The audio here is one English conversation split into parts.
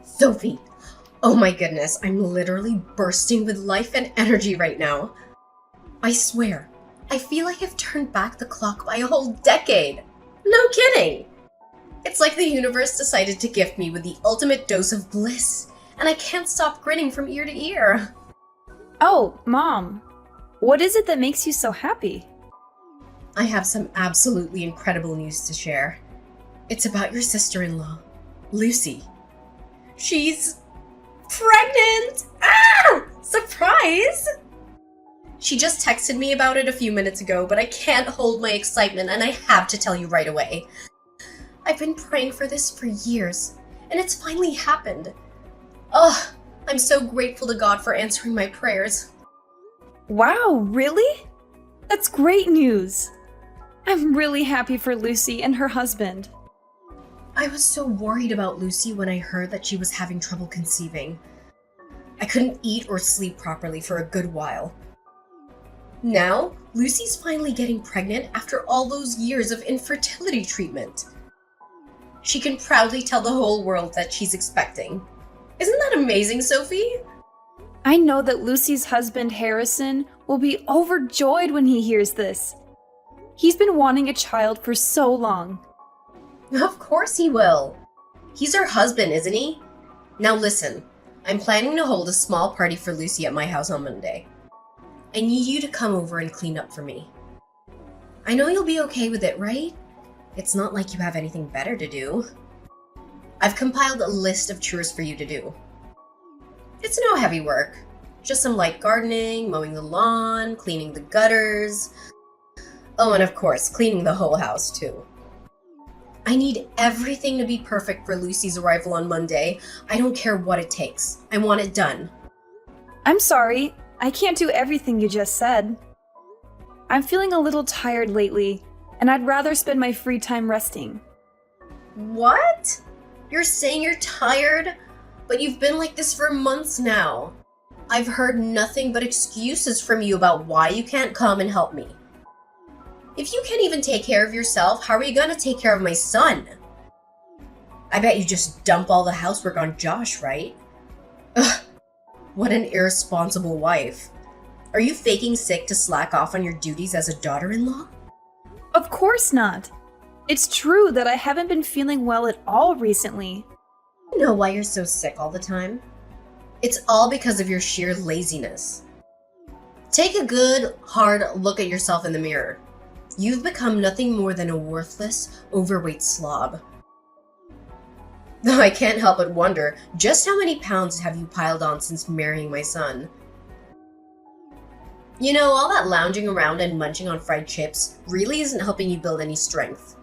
Sophie! Oh my goodness, I'm literally bursting with life and energy right now. I swear, I feel like I've turned back the clock by a whole decade. No kidding! It's like the universe decided to gift me with the ultimate dose of bliss, and I can't stop grinning from ear to ear. Oh, Mom, what is it that makes you so happy? I have some absolutely incredible news to share. It's about your sister-in-law, Lucy. She's pregnant! Ah! Surprise! She just texted me about it a few minutes ago, but I can't hold my excitement and I have to tell you right away. I've been praying for this for years, and it's finally happened. Ugh, I'm so grateful to God for answering my prayers. Wow, really? That's great news. I'm really happy for Lucy and her husband. I was so worried about Lucy when I heard that she was having trouble conceiving. I couldn't eat or sleep properly for a good while. Now, Lucy's finally getting pregnant after all those years of infertility treatment. She can proudly tell the whole world that she's expecting. Isn't that amazing, Sophie? I know that Lucy's husband, Harrison, will be overjoyed when he hears this. He's been wanting a child for so long. Of course he will. He's her husband, isn't he? Now listen, I'm planning to hold a small party for Lucy at my house on Monday. I need you to come over and clean up for me. I know you'll be okay with it, right? It's not like you have anything better to do. I've compiled a list of chores for you to do. It's no heavy work. Just some light gardening, mowing the lawn, cleaning the gutters. Oh, and of course, cleaning the whole house too. I need everything to be perfect for Lucy's arrival on Monday. I don't care what it takes. I want it done. I'm sorry, I can't do everything you just said. I'm feeling a little tired lately, and I'd rather spend my free time resting. What? You're saying you're tired? But you've been like this for months now. I've heard nothing but excuses from you about why you can't come and help me. If you can't even take care of yourself, how are you gonna take care of my son? I bet you just dump all the housework on Josh, right? Ugh, what an irresponsible wife. Are you faking sick to slack off on your duties as a daughter-in-law? Of course not. It's true that I haven't been feeling well at all recently. You know why you're so sick all the time? It's all because of your sheer laziness. Take a good, hard look at yourself in the mirror. You've become nothing more than a worthless, overweight slob. I can't help but wonder, just how many pounds have you piled on since marrying my son? You know, all that lounging around and munching on fried chips really isn't helping you build any strength.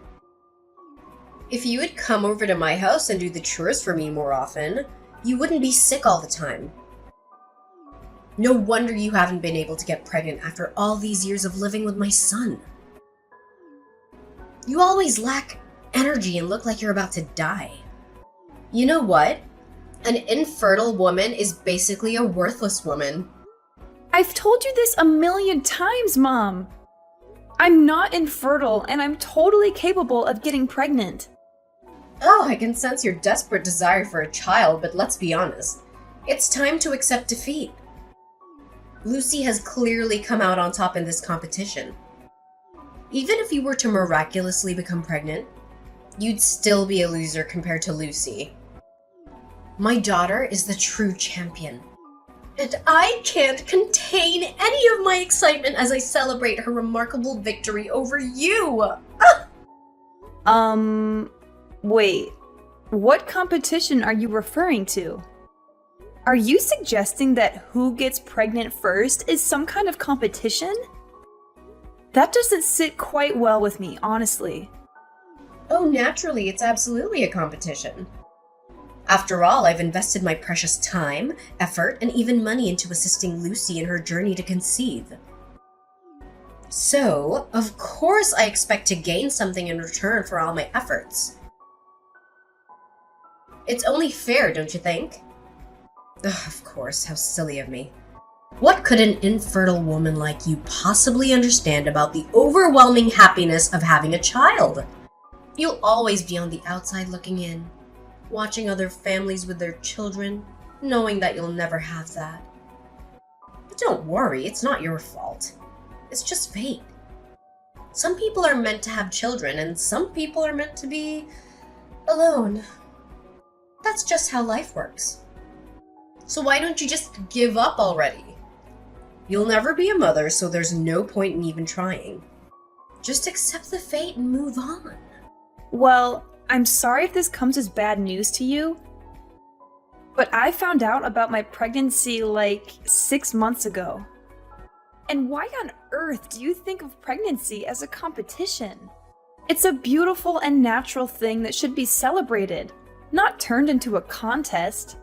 If you would come over to my house and do the chores for me more often, you wouldn't be sick all the time. No wonder you haven't been able to get pregnant after all these years of living with my son. You always lack energy and look like you're about to die. You know what? An infertile woman is basically a worthless woman. I've told you this a million times, Mom. I'm not infertile, and I'm totally capable of getting pregnant. Oh, I can sense your desperate desire for a child, but let's be honest. It's time to accept defeat. Lucy has clearly come out on top in this competition. Even if you were to miraculously become pregnant, you'd still be a loser compared to Lucy. My daughter is the true champion. And I can't contain any of my excitement as I celebrate her remarkable victory over you! Wait. What competition are you referring to? Are you suggesting that who gets pregnant first is some kind of competition? That doesn't sit quite well with me, honestly. Oh, naturally, it's absolutely a competition. After all, I've invested my precious time, effort, and even money into assisting Lucy in her journey to conceive. So, of course I expect to gain something in return for all my efforts. It's only fair, don't you think? Ugh, of course, how silly of me. What could an infertile woman like you possibly understand about the overwhelming happiness of having a child? You'll always be on the outside looking in. watching other families with their children, knowing that you'll never have that. But don't worry, it's not your fault. It's just fate. Some people are meant to have children, and some people are meant to be alone. That's just how life works. So why don't you just give up already? You'll never be a mother, so there's no point in even trying. Just accept the fate and move on. Well, I'm sorry if this comes as bad news to you, but I found out about my pregnancy like 6 months ago. And why on earth do you think of pregnancy as a competition? It's a beautiful and natural thing that should be celebrated, not turned into a contest.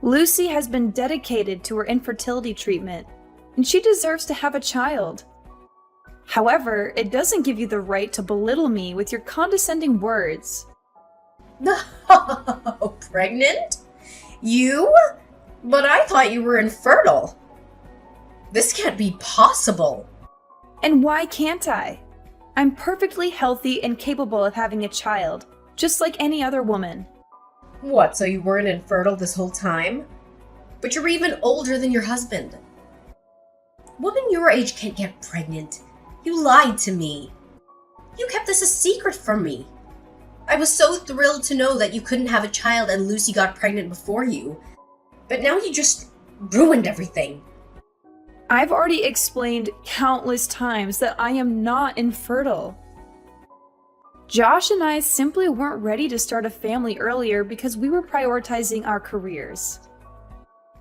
Lucy has been dedicated to her infertility treatment, and she deserves to have a child. However, it doesn't give you the right to belittle me with your condescending words. No, pregnant? You? But I thought you were infertile. This can't be possible. And why can't I? I'm perfectly healthy and capable of having a child, just like any other woman. What, so you weren't infertile this whole time? But you're even older than your husband. Women your age can't get pregnant. You lied to me. You kept this a secret from me. I was so thrilled to know that you couldn't have a child and Lucy got pregnant before you. But now you just ruined everything. I've already explained countless times that I am not infertile. Josh and I simply weren't ready to start a family earlier because we were prioritizing our careers.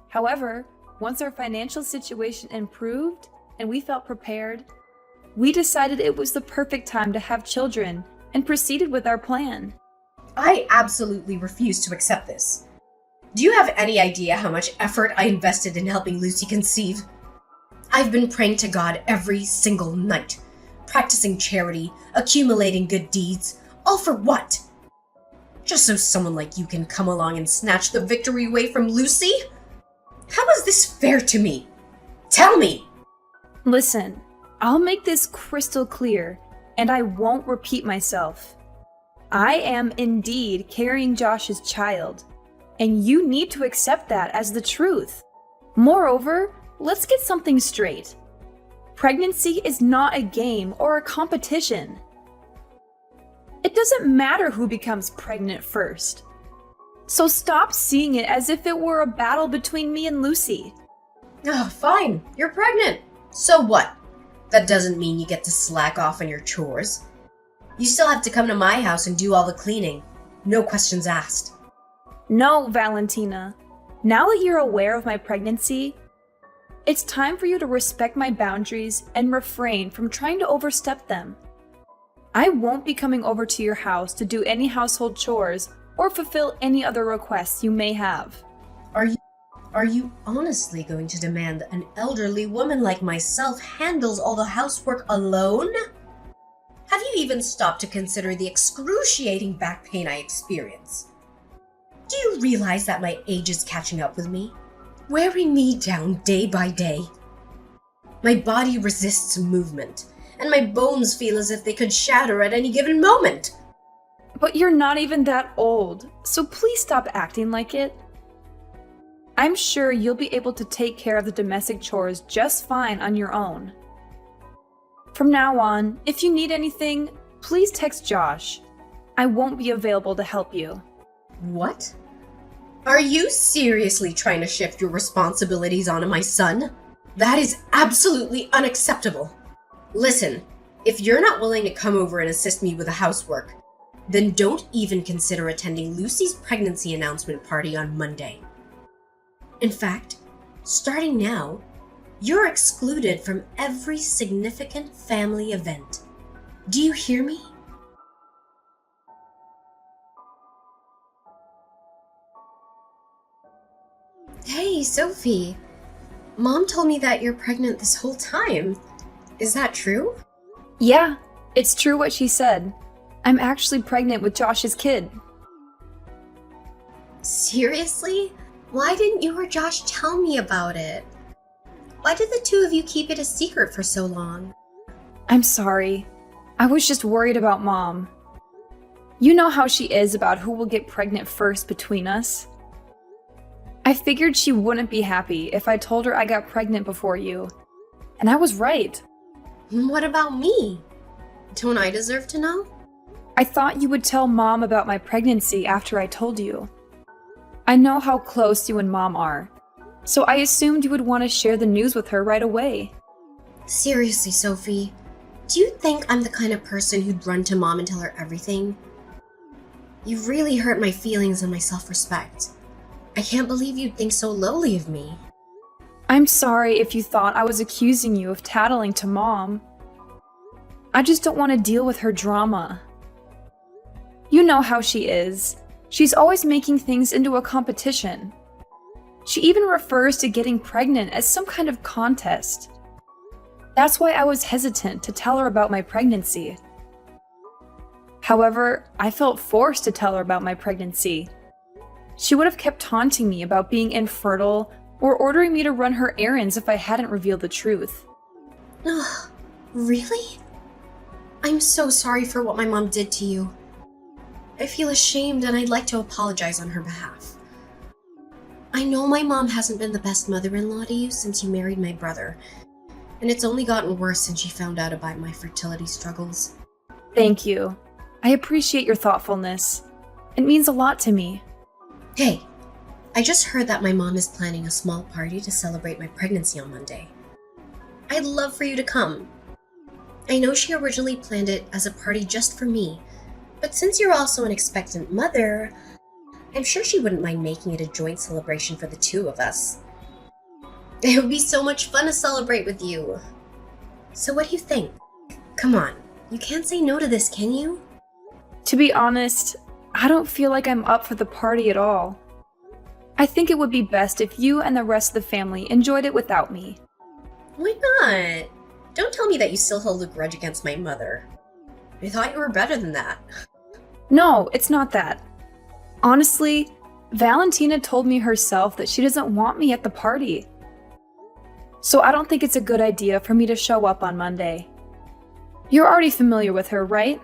However, once our financial situation improved and we felt prepared, we decided it was the perfect time to have children and proceeded with our plan. I absolutely refuse to accept this. Do you have any idea how much effort I invested in helping Lucy conceive? I've been praying to God every single night, practicing charity, accumulating good deeds, all for what? Just so someone like you can come along and snatch the victory away from Lucy? How is this fair to me? Tell me! Listen, I'll make this crystal clear, and I won't repeat myself. I am indeed carrying Josh's child, and you need to accept that as the truth. Moreover, let's get something straight. Pregnancy is not a game or a competition. It doesn't matter who becomes pregnant first. So stop seeing it as if it were a battle between me and Lucy. Oh, fine. You're pregnant. So what? That doesn't mean you get to slack off on your chores. You still have to come to my house and do all the cleaning. No questions asked. No, Valentina. Now that you're aware of my pregnancy, it's time for you to respect my boundaries and refrain from trying to overstep them. I won't be coming over to your house to do any household chores or fulfill any other requests you may have. Are you honestly going to demand that an elderly woman like myself handles all the housework alone? Have you even stopped to consider the excruciating back pain I experience? Do you realize that my age is catching up with me, wearing me down day by day? My body resists movement, and my bones feel as if they could shatter at any given moment. But you're not even that old, so please stop acting like it. I'm sure you'll be able to take care of the domestic chores just fine on your own. From now on, if you need anything, please text Josh. I won't be available to help you. What? Are you seriously trying to shift your responsibilities onto my son? That is absolutely unacceptable. Listen, if you're not willing to come over and assist me with the housework, then don't even consider attending Lucy's pregnancy announcement party on Monday. In fact, starting now, you're excluded from every significant family event. Do you hear me? Hey, Sophie. Mom told me that you're pregnant this whole time. Is that true? Yeah, it's true what she said. I'm actually pregnant with Josh's kid. Seriously? Why didn't you or Josh tell me about it? Why did the two of you keep it a secret for so long? I'm sorry. I was just worried about Mom. You know how she is about who will get pregnant first between us. I figured she wouldn't be happy if I told her I got pregnant before you. And I was right. What about me? Don't I deserve to know? I thought you would tell Mom about my pregnancy after I told you. I know how close you and Mom are, so I assumed you would want to share the news with her right away. Seriously, Sophie, do you think I'm the kind of person who'd run to Mom and tell her everything? You really hurt my feelings and my self-respect. I can't believe you'd think so lowly of me. I'm sorry if you thought I was accusing you of tattling to Mom. I just don't want to deal with her drama. You know how she is. She's always making things into a competition. She even refers to getting pregnant as some kind of contest. That's why I was hesitant to tell her about my pregnancy. However, I felt forced to tell her about my pregnancy. She would have kept taunting me about being infertile or ordering me to run her errands if I hadn't revealed the truth. Ugh, really? I'm so sorry for what my mom did to you. I feel ashamed and I'd like to apologize on her behalf. I know my mom hasn't been the best mother-in-law to you since you married my brother, and it's only gotten worse since she found out about my fertility struggles. Thank you. I appreciate your thoughtfulness. It means a lot to me. Hey, I just heard that my mom is planning a small party to celebrate my pregnancy on Monday. I'd love for you to come. I know she originally planned it as a party just for me, but since you're also an expectant mother, I'm sure she wouldn't mind making it a joint celebration for the two of us. It would be so much fun to celebrate with you. So what do you think? Come on, you can't say no to this, can you? To be honest, I don't feel like I'm up for the party at all. I think it would be best if you and the rest of the family enjoyed it without me. Why not? Don't tell me that you still hold a grudge against my mother. I thought you were better than that. No, it's not that. Honestly, Valentina told me herself that she doesn't want me at the party. So I don't think it's a good idea for me to show up on Monday. You're already familiar with her, right?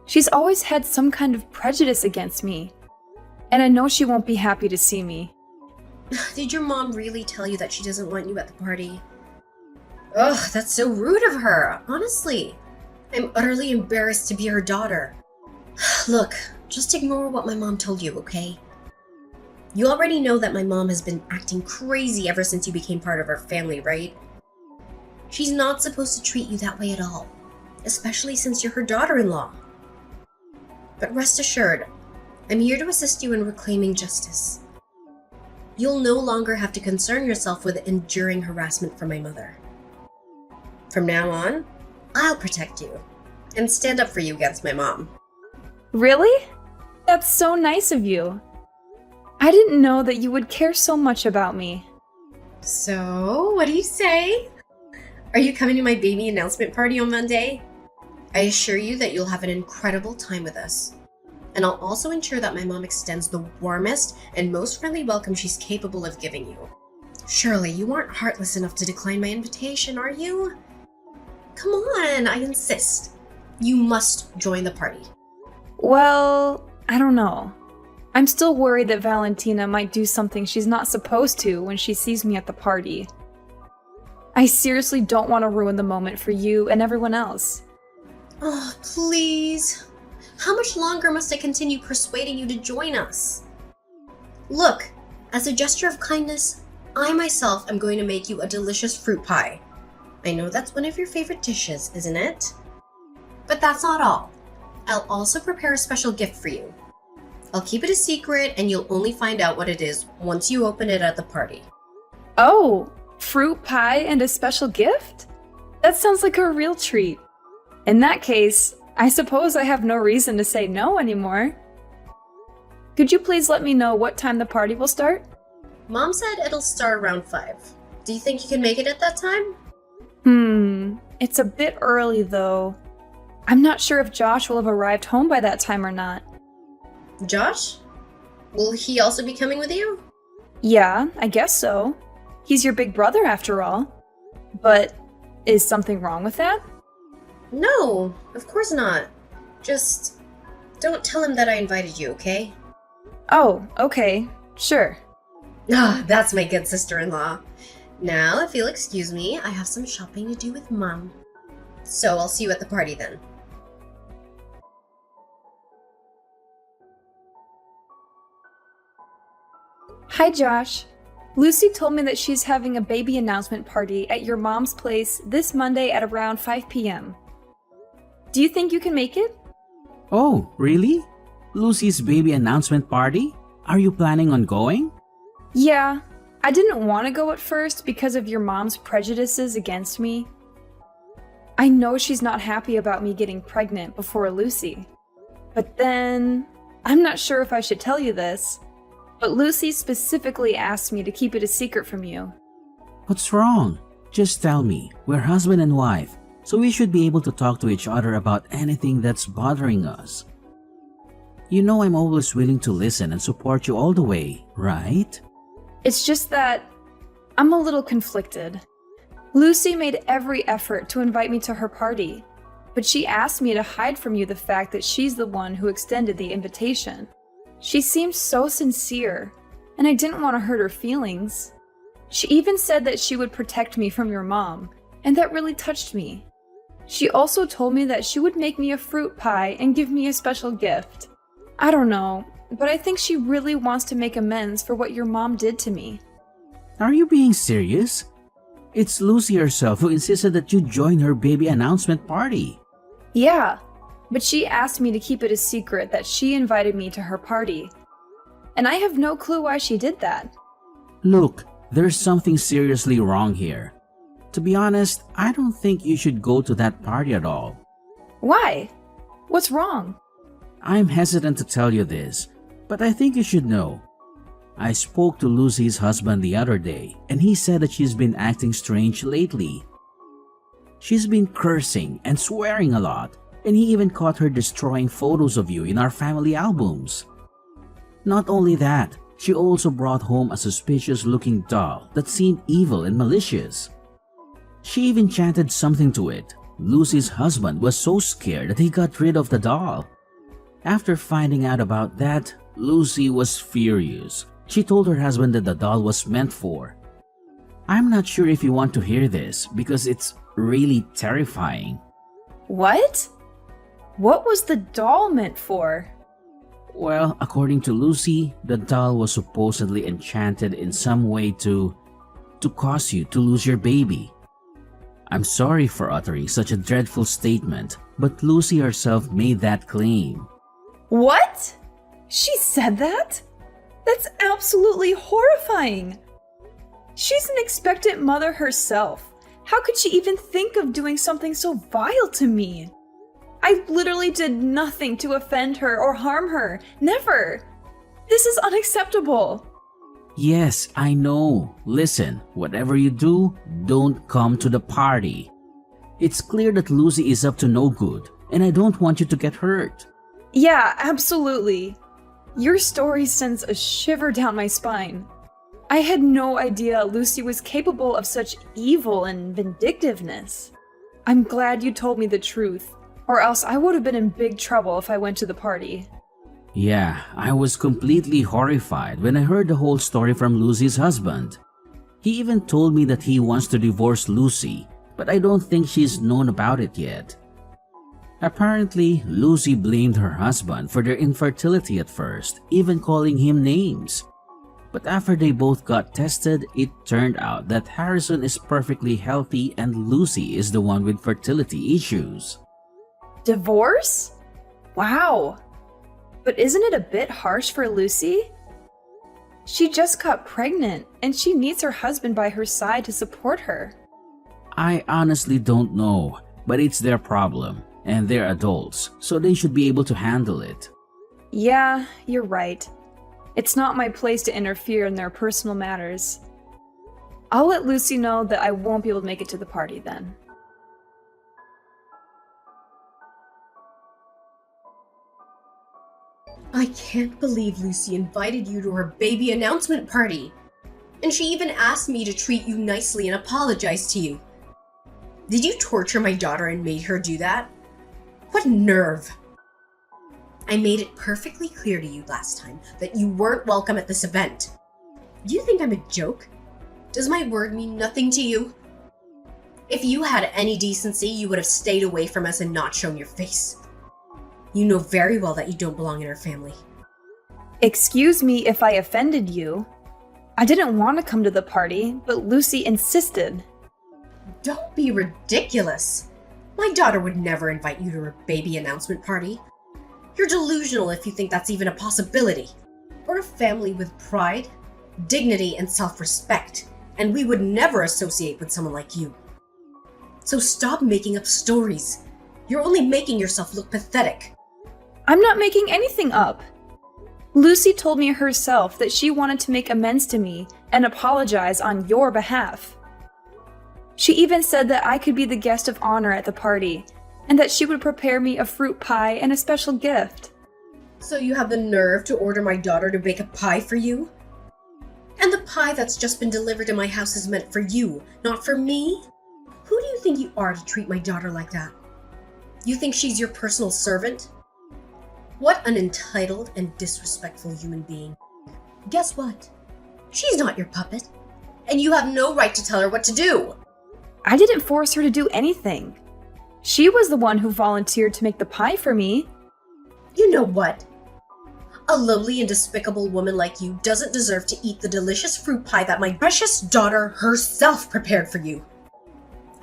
She's always had some kind of prejudice against me, and I know she won't be happy to see me. Did your mom really tell you that she doesn't want you at the party? Ugh, that's so rude of her, honestly. I'm utterly embarrassed to be her daughter. Look, just ignore what my mom told you, okay? You already know that my mom has been acting crazy ever since you became part of our family, right? She's not supposed to treat you that way at all, especially since you're her daughter-in-law. But rest assured, I'm here to assist you in reclaiming justice. You'll no longer have to concern yourself with enduring harassment from my mother. From now on, I'll protect you and stand up for you against my mom. Really? That's so nice of you. I didn't know that you would care so much about me. So, what do you say? Are you coming to my baby announcement party on Monday? I assure you that you'll have an incredible time with us. And I'll also ensure that my mom extends the warmest and most friendly welcome she's capable of giving you. Surely you aren't heartless enough to decline my invitation, are you? Come on, I insist. You must join the party. Well, I don't know. I'm still worried that Valentina might do something she's not supposed to when she sees me at the party. I seriously don't want to ruin the moment for you and everyone else. Oh, please. How much longer must I continue persuading you to join us? Look, as a gesture of kindness, I myself am going to make you a delicious fruit pie. I know that's one of your favorite dishes, isn't it? But that's not all. I'll also prepare a special gift for you. I'll keep it a secret and you'll only find out what it is once you open it at the party. Oh, fruit pie and a special gift? That sounds like a real treat. In that case, I suppose I have no reason to say no anymore. Could you please let me know what time the party will start? Mom said it'll start around 5. Do you think you can make it at that time? It's a bit early though. I'm not sure if Josh will have arrived home by that time or not. Josh? Will he also be coming with you? Yeah, I guess so. He's your big brother after all. But is something wrong with that? No, of course not. Just, Don't tell him that I invited you, okay? Oh, okay. Sure. Ah, that's my good sister-in-law. Now, if you'll excuse me, I have some shopping to do with Mom. So I'll see you at the party then. Hi, Josh. Lucy told me that she's having a baby announcement party at your mom's place this Monday at around 5 p.m. Do you think you can make it? Oh, really? Lucy's baby announcement party? Are you planning on going? Yeah, I didn't want to go at first because of your mom's prejudices against me. I know she's not happy about me getting pregnant before Lucy. But then, I'm not sure if I should tell you this, but Lucy specifically asked me to keep it a secret from you. What's wrong? Just tell me. We're husband and wife, so we should be able to talk to each other about anything that's bothering us. You know I'm always willing to listen and support you all the way, right? It's just that I'm a little conflicted. Lucy made every effort to invite me to her party, but she asked me to hide from you the fact that she's the one who extended the invitation. She seemed so sincere, and I didn't want to hurt her feelings. She even said that she would protect me from your mom, and that really touched me. She also told me that she would make me a fruit pie and give me a special gift. I don't know, but I think she really wants to make amends for what your mom did to me. Are you being serious? It's Lucy herself who insisted that you join her baby announcement party. Yeah, but she asked me to keep it a secret that she invited me to her party. And I have no clue why she did that. Look, there's something seriously wrong here. To be honest, I don't think you should go to that party at all. Why? What's wrong? I'm hesitant to tell you this, but I think you should know. I spoke to Lucy's husband the other day, and he said that she's been acting strange lately. She's been cursing and swearing a lot, and he even caught her destroying photos of you in our family albums. Not only that, she also brought home a suspicious-looking doll that seemed evil and malicious. She even chanted something to it. Lucy's husband was so scared that he got rid of the doll. After finding out about that, Lucy was furious. She told her husband that the doll was meant for. I'm not sure if you want to hear this because it's really terrifying. What? What was the doll meant for? Well, according to Lucy, the doll was supposedly enchanted in some way to cause you to lose your baby. I'm sorry for uttering such a dreadful statement, but Lucy herself made that claim. What? She said that? That's absolutely horrifying. She's an expectant mother herself. How could she even think of doing something so vile to me? I literally did nothing to offend her or harm her. Never. This is unacceptable. Yes, I know. Listen, whatever you do, don't come to the party. It's clear that Lucy is up to no good, and I don't want you to get hurt. Yeah, absolutely. Your story sends a shiver down my spine. I had no idea Lucy was capable of such evil and vindictiveness. I'm glad you told me the truth, or else I would have been in big trouble if I went to the party. Yeah, I was completely horrified when I heard the whole story from Lucy's husband. He even told me that he wants to divorce Lucy, but I don't think she's known about it yet. Apparently, Lucy blamed her husband for their infertility at first, even calling him names. But after they both got tested, it turned out that Harrison is perfectly healthy and Lucy is the one with fertility issues. Divorce? Wow. But isn't it a bit harsh for Lucy? She just got pregnant and she needs her husband by her side to support her. I honestly don't know, but it's their problem, and they're adults, so they should be able to handle it. Yeah, you're right. It's not my place to interfere in their personal matters. I'll let Lucy know that I won't be able to make it to the party then. I can't believe Lucy invited you to her baby announcement party. And she even asked me to treat you nicely and apologize to you. Did you torture my daughter and made her do that? What nerve! I made it perfectly clear to you last time that you weren't welcome at this event. Do you think I'm a joke? Does my word mean nothing to you? If you had any decency, you would have stayed away from us and not shown your face. You know very well that you don't belong in our family. Excuse me if I offended you. I didn't want to come to the party, but Lucy insisted. Don't be ridiculous. My daughter would never invite you to her baby announcement party. You're delusional if you think that's even a possibility. We're a family with pride, dignity, and self-respect, and we would never associate with someone like you. So stop making up stories. You're only making yourself look pathetic. I'm not making anything up. Lucy told me herself that she wanted to make amends to me and apologize on your behalf. She even said that I could be the guest of honor at the party, and that she would prepare me a fruit pie and a special gift. So you have the nerve to order my daughter to bake a pie for you? And the pie that's just been delivered to my house is meant for you, not for me? Who do you think you are to treat my daughter like that? You think she's your personal servant? What an entitled and disrespectful human being. Guess what? She's not your puppet, and you have no right to tell her what to do. I didn't force her to do anything. She was the one who volunteered to make the pie for me. You know what? A lowly and despicable woman like you doesn't deserve to eat the delicious fruit pie that my precious daughter herself prepared for you.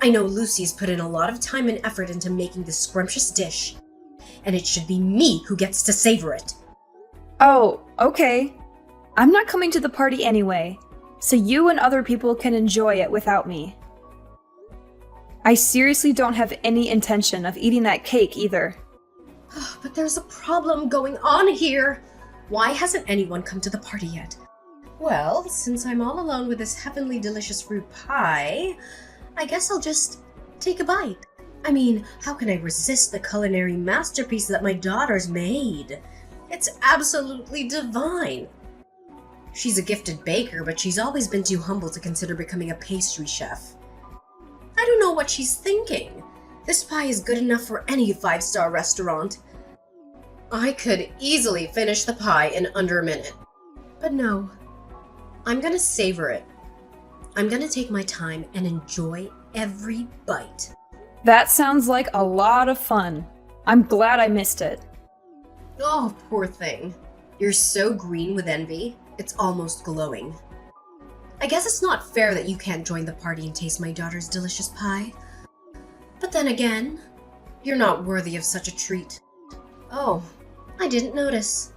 I know Lucy's put in a lot of time and effort into making this scrumptious dish, and it should be me who gets to savor it. Oh, okay. I'm not coming to the party anyway, so you and other people can enjoy it without me. I seriously don't have any intention of eating that cake either. But there's a problem going on here. Why hasn't anyone come to the party yet? Well, since I'm all alone with this heavenly delicious fruit pie, I guess I'll just take a bite. I mean, how can I resist the culinary masterpiece that my daughter's made? It's absolutely divine. She's a gifted baker, but she's always been too humble to consider becoming a pastry chef. I don't know what she's thinking. This pie is good enough for any five-star restaurant. I could easily finish the pie in under a minute. But no, I'm gonna savor it. I'm gonna take my time and enjoy every bite. That sounds like a lot of fun. I'm glad I missed it. Oh, poor thing. You're so green with envy, it's almost glowing. I guess it's not fair that you can't join the party and taste my daughter's delicious pie. But then again, you're not worthy of such a treat. Oh, I didn't notice.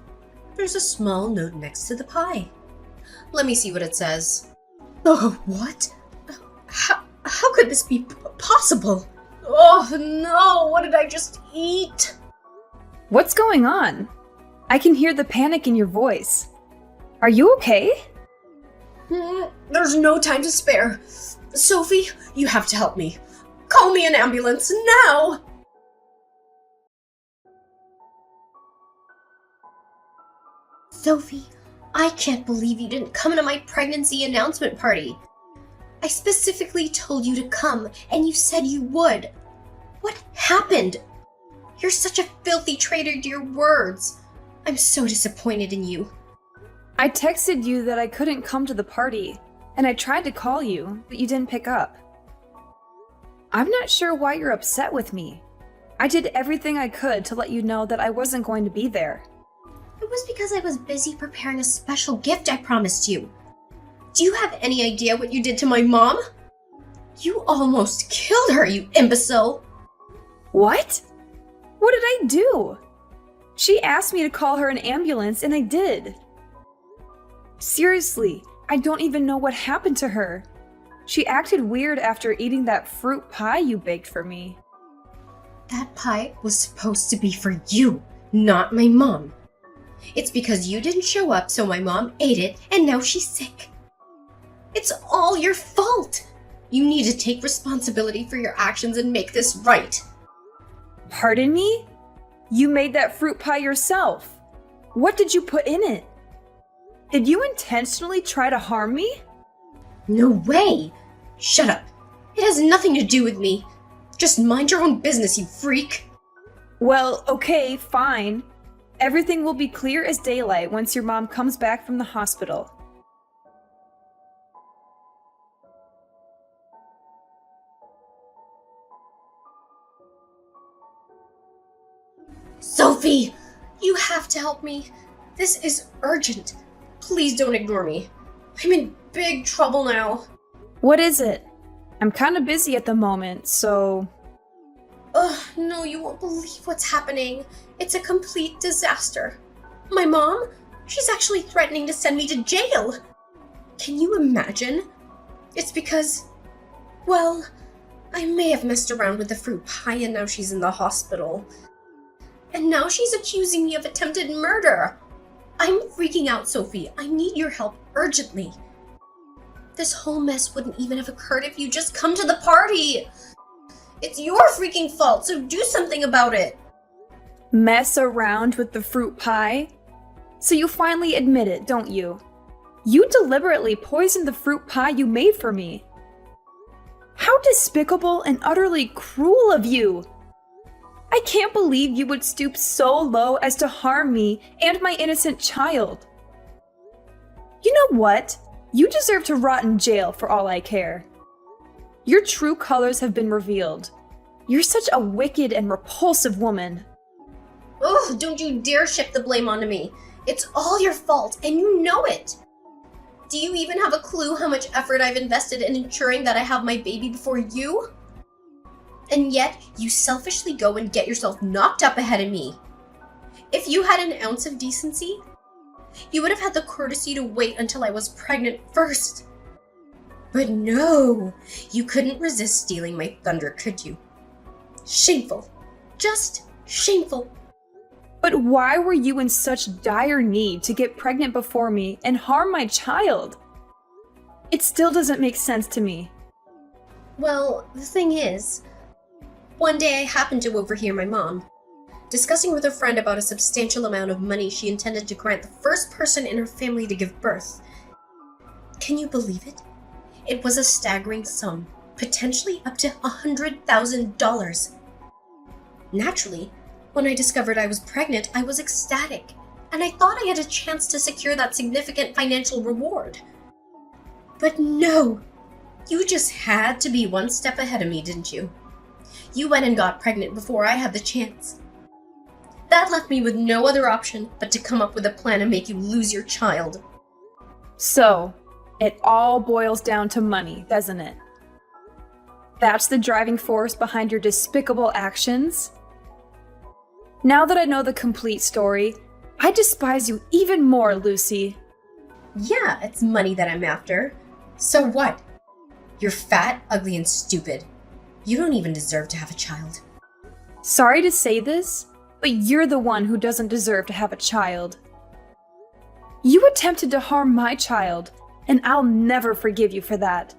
There's a small note next to the pie. Let me see what it says. Oh, what? How could this be possible? Oh no, what did I just eat? What's going on? I can hear the panic in your voice. Are you okay? There's no time to spare. Sophie, you have to help me. Call me an ambulance now! Sophie, I can't believe you didn't come to my pregnancy announcement party. I specifically told you to come, and you said you would. What happened? You're such a filthy traitor to your words. I'm so disappointed in you. I texted you that I couldn't come to the party, and I tried to call you, but you didn't pick up. I'm not sure why you're upset with me. I did everything I could to let you know that I wasn't going to be there. It was because I was busy preparing a special gift I promised you. Do you have any idea what you did to my mom? You almost killed her, you imbecile! What? What did I do? She asked me to call her an ambulance, and I did. Seriously, I don't even know what happened to her. She acted weird after eating that fruit pie you baked for me. That pie was supposed to be for you, not my mom. It's because you didn't show up, so my mom ate it, and now she's sick. It's all your fault. You need to take responsibility for your actions and make this right. Pardon me? You made that fruit pie yourself. What did you put in it? Did you intentionally try to harm me? No way! Shut up. It has nothing to do with me. Just mind your own business, you freak. Well, okay, fine. Everything will be clear as daylight once your mom comes back from the hospital. Sophie! You have to help me. This is urgent. Please don't ignore me. I'm in big trouble now. What is it? I'm kind of busy at the moment, so... Ugh, no, you won't believe what's happening. It's a complete disaster. My mom? She's actually threatening to send me to jail. Can you imagine? It's because... well, I may have messed around with the fruit pie and now she's in the hospital. And now she's accusing me of attempted murder. I'm freaking out, Sophie. I need your help urgently. This whole mess wouldn't even have occurred if you just come to the party. It's your freaking fault, so do something about it. Mess around with the fruit pie? So you finally admit it, don't you? You deliberately poisoned the fruit pie you made for me. How despicable and utterly cruel of you! I can't believe you would stoop so low as to harm me and my innocent child. You know what? You deserve to rot in jail for all I care. Your true colors have been revealed. You're such a wicked and repulsive woman. Ugh, don't you dare shift the blame onto me. It's all your fault, and you know it. Do you even have a clue how much effort I've invested in ensuring that I have my baby before you? And yet, you selfishly go and get yourself knocked up ahead of me. If you had an ounce of decency, you would have had the courtesy to wait until I was pregnant first. But no, you couldn't resist stealing my thunder, could you? Shameful. Just shameful. But why were you in such dire need to get pregnant before me and harm my child? It still doesn't make sense to me. Well, the thing is, one day I happened to overhear my mom discussing with a friend about a substantial amount of money she intended to grant the first person in her family to give birth. Can you believe it? It was a staggering sum, potentially up to $100,000. Naturally, when I discovered I was pregnant, I was ecstatic, and I thought I had a chance to secure that significant financial reward. But no, you just had to be one step ahead of me, didn't you? You went and got pregnant before I had the chance. That left me with no other option but to come up with a plan to make you lose your child. So, it all boils down to money, doesn't it? That's the driving force behind your despicable actions? Now that I know the complete story, I despise you even more, Lucy. Yeah, it's money that I'm after. So what? You're fat, ugly, and stupid. You don't even deserve to have a child. Sorry to say this, but you're the one who doesn't deserve to have a child. You attempted to harm my child, and I'll never forgive you for that.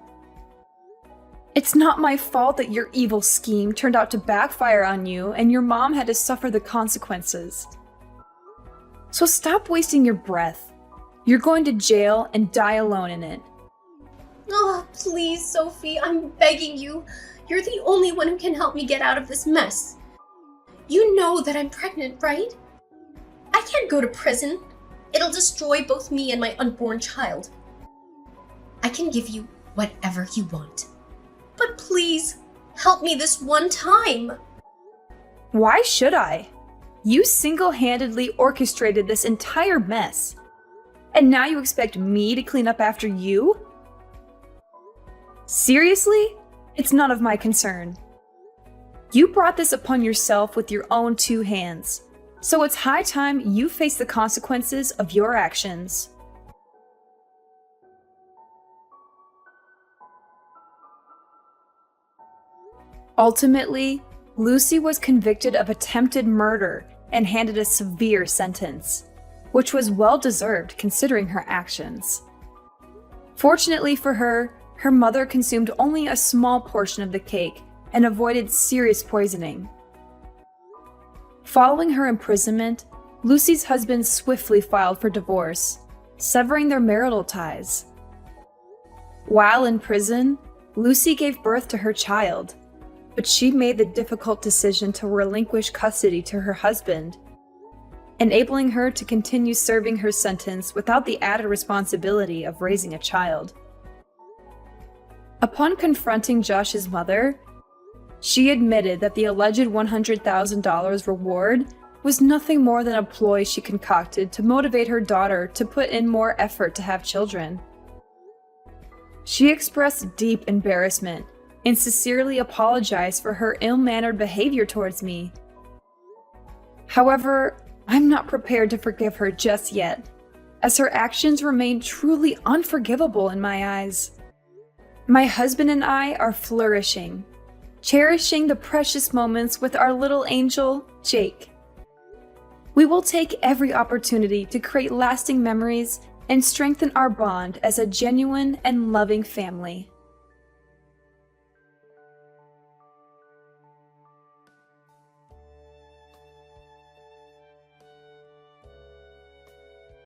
It's not my fault that your evil scheme turned out to backfire on you and your mom had to suffer the consequences. So stop wasting your breath. You're going to jail and die alone in it. Oh, please, Sophie, I'm begging you. You're the only one who can help me get out of this mess. You know that I'm pregnant, right? I can't go to prison. It'll destroy both me and my unborn child. I can give you whatever you want. But please, help me this one time. Why should I? You single-handedly orchestrated this entire mess. And now you expect me to clean up after you? Seriously? It's none of my concern. You brought this upon yourself with your own two hands. So it's high time you face the consequences of your actions. Ultimately, Lucy was convicted of attempted murder and handed a severe sentence, which was well deserved considering her actions. Fortunately for her, her mother consumed only a small portion of the cake and avoided serious poisoning. Following her imprisonment, Lucy's husband swiftly filed for divorce, severing their marital ties. While in prison, Lucy gave birth to her child, but she made the difficult decision to relinquish custody to her husband. enabling her to continue serving her sentence without the added responsibility of raising a child. Upon confronting Josh's mother, she admitted that the alleged $100,000 reward was nothing more than a ploy she concocted to motivate her daughter to put in more effort to have children. She expressed deep embarrassment and sincerely apologized for her ill-mannered behavior towards me. However, I'm not prepared to forgive her just yet, as her actions remain truly unforgivable in my eyes. My husband and I are flourishing, cherishing the precious moments with our little angel, Jake. We will take every opportunity to create lasting memories and strengthen our bond as a genuine and loving family.